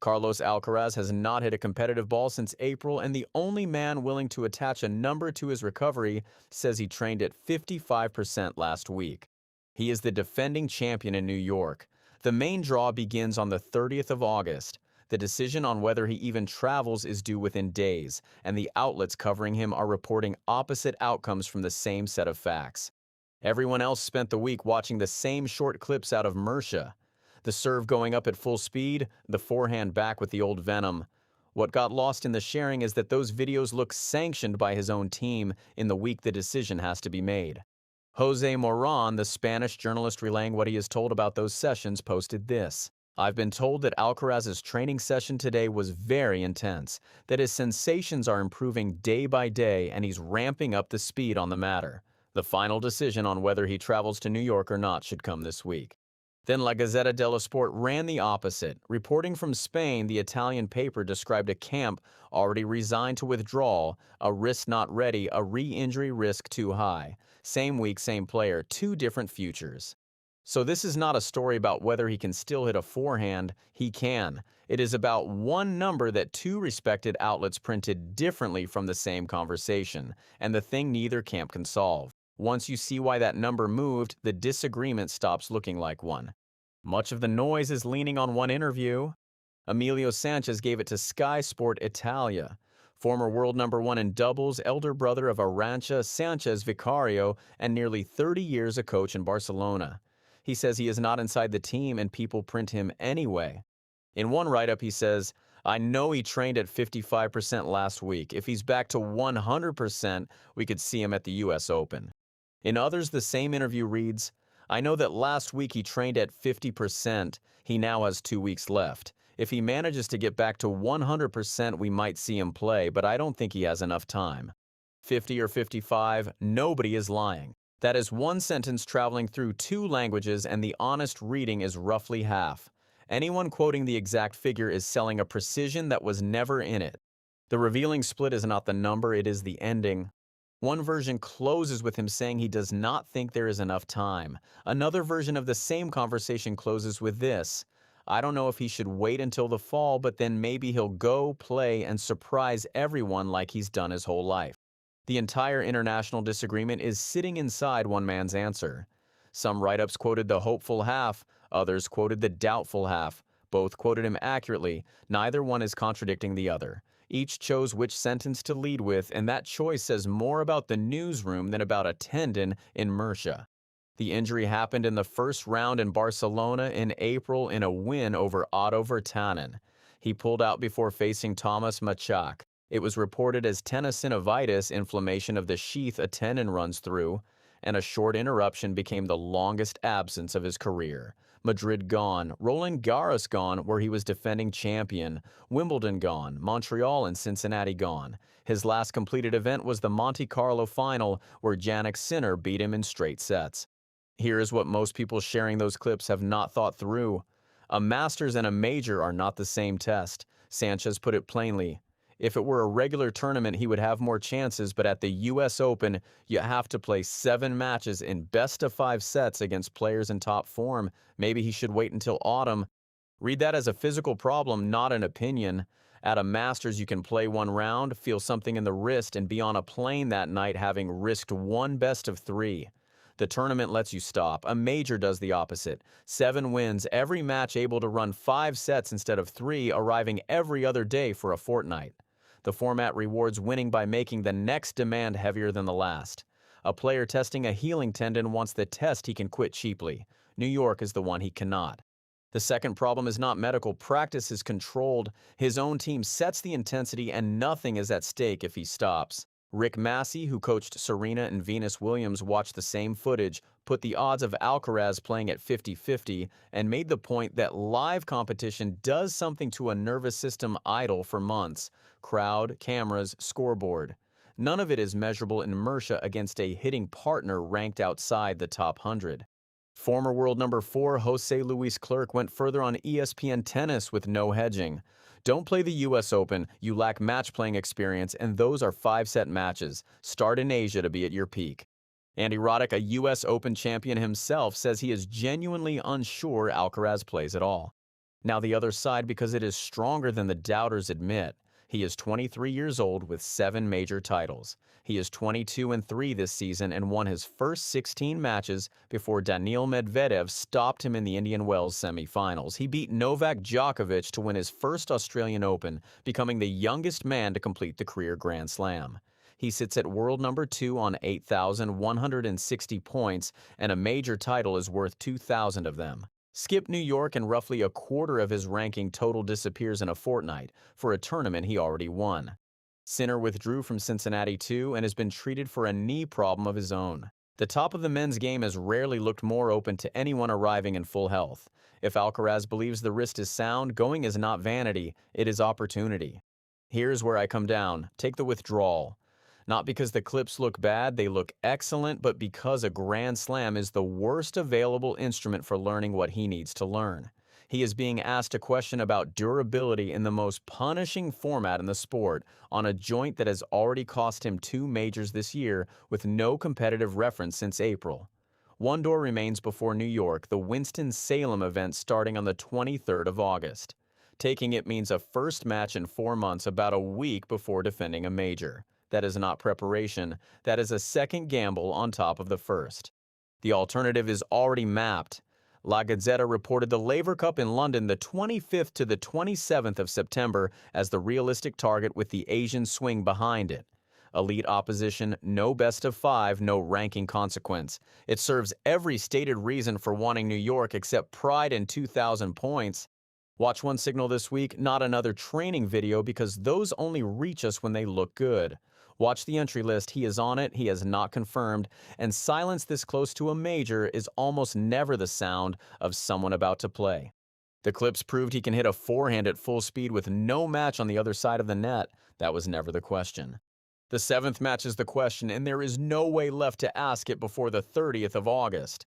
Carlos Alcaraz has not hit a competitive ball since April, and the only man willing to attach a number to his recovery says he trained at 55% last week. He is the defending champion in New York. The main draw begins on the 30th of August. The decision on whether he even travels is due within days, and the outlets covering him are reporting opposite outcomes from the same set of facts. Everyone else spent the week watching the same short clips out of Murcia. The serve going up at full speed, the forehand back with the old venom. What got lost in the sharing is that those videos look sanctioned by his own team in the week the decision has to be made. Jose Moron, the Spanish journalist relaying what he is told about those sessions, posted this. I've been told that Alcaraz's training session today was very intense, that his sensations are improving day by day and he's ramping up the speed on the matter. The final decision on whether he travels to New York or not should come this week. Then La Gazzetta dello Sport ran the opposite. Reporting from Spain, the Italian paper described a camp already resigned to withdrawal, a wrist not ready, a re-injury risk too high. Same week, same player, two different futures. So this is not a story about whether he can still hit a forehand. He can. It is about one number that two respected outlets printed differently from the same conversation, and the thing neither camp can solve. Once you see why that number moved, the disagreement stops looking like one. Much of the noise is leaning on one interview. Emilio Sanchez gave it to Sky Sport Italia. Former world number one in doubles, elder brother of Arantxa Sanchez Vicario, and nearly 30 years a coach in Barcelona. He says he is not inside the team and people print him anyway. In one write-up he says, I know he trained at 55% last week. If he's back to 100%, we could see him at the US Open. In others, the same interview reads, I know that last week he trained at 50%. He now has 2 weeks left. If he manages to get back to 100%, we might see him play, but I don't think he has enough time. 50 or 55, nobody is lying. That is one sentence traveling through two languages, and the honest reading is roughly half. Anyone quoting the exact figure is selling a precision that was never in it. The revealing split is not the number, it is the ending. One version closes with him saying he does not think there is enough time. Another version of the same conversation closes with this. I don't know if he should wait until the fall, but then maybe he'll go, play, and surprise everyone like he's done his whole life. The entire international disagreement is sitting inside one man's answer. Some write-ups quoted the hopeful half, others quoted the doubtful half. Both quoted him accurately. Neither one is contradicting the other. Each chose which sentence to lead with, and that choice says more about the newsroom than about a tendon in Murcia. The injury happened in the first round in Barcelona in April in a win over Otto Virtanen. He pulled out before facing Thomas Macci. It was reported as Tenosynovitis, inflammation of the sheath a tendon runs through, and a short interruption became the longest absence of his career. Madrid gone, Roland Garros gone, where he was defending champion, Wimbledon gone, Montreal and Cincinnati gone. His last completed event was the Monte Carlo final, where Jannik Sinner beat him in straight sets. Here is what most people sharing those clips have not thought through. A Masters and a Major are not the same test. Sanchez put it plainly. If it were a regular tournament, he would have more chances, but at the US Open, you have to play 7 matches in best-of-5 sets against players in top form. Maybe he should wait until autumn. Read that as a physical problem, not an opinion. At a Masters, you can play one round, feel something in the wrist, and be on a plane that night having risked one best-of-3. The tournament lets you stop. A major does the opposite. 7 wins, every match able to run 5 sets instead of 3, arriving every other day for a fortnight. The format rewards winning by making the next demand heavier than the last. A player testing a healing tendon wants the test he can quit cheaply. New York is the one he cannot. The second problem is not medical. Practice is controlled. His own team sets the intensity and nothing is at stake if he stops. Rick Macci, who coached Serena and Venus Williams, watched the same footage, put the odds of Alcaraz playing at 50-50, and made the point that live competition does something to a nervous system idle for months. Crowd, cameras, scoreboard. None of it is measurable in Murcia against a hitting partner ranked outside the top 100. Former world number 4 Jose Luis Clerc went further on ESPN Tennis with no hedging. Don't play the US Open, you lack match-playing experience, and those are 5-set matches. Start in Asia to be at your peak. Andy Roddick, a US Open champion himself, says he is genuinely unsure Alcaraz plays at all. Now the other side because it is stronger than the doubters admit. He is 23 years old with 7 major titles. He is 22-3 this season and won his first 16 matches before Daniil Medvedev stopped him in the Indian Wells semifinals. He beat Novak Djokovic to win his first Australian Open, becoming the youngest man to complete the career Grand Slam. He sits at world number 2 on 8,160 points, and a major title is worth 2,000 of them. Skip New York and roughly a quarter of his ranking total disappears in a fortnight for a tournament he already won. Sinner withdrew from Cincinnati too and has been treated for a knee problem of his own. The top of the men's game has rarely looked more open to anyone arriving in full health. If Alcaraz believes the wrist is sound, going is not vanity, it is opportunity. Here's where I come down. Take the withdrawal. Not because the clips look bad, they look excellent, but because a Grand Slam is the worst available instrument for learning what he needs to learn. He is being asked a question about durability in the most punishing format in the sport on a joint that has already cost him 2 majors this year with no competitive reference since April. One door remains before New York, the Winston-Salem event starting on the 23rd of August. Taking it means a first match in 4 months, about a week before defending a major. That is not preparation, that is a second gamble on top of the first. The alternative is already mapped. La Gazzetta reported the Laver Cup in London the 25th to the 27th of September as the realistic target with the Asian swing behind it. Elite opposition, no best of 5, no ranking consequence. It serves every stated reason for wanting New York except pride in 2,000 points. Watch one signal this week, not another training video, because those only reach us when they look good. Watch the entry list, he is on it, he has not confirmed, and silence this close to a major is almost never the sound of someone about to play. The clips proved he can hit a forehand at full speed with no match on the other side of the net. That was never the question. The 7th match is the question, and there is no way left to ask it before the 30th of August.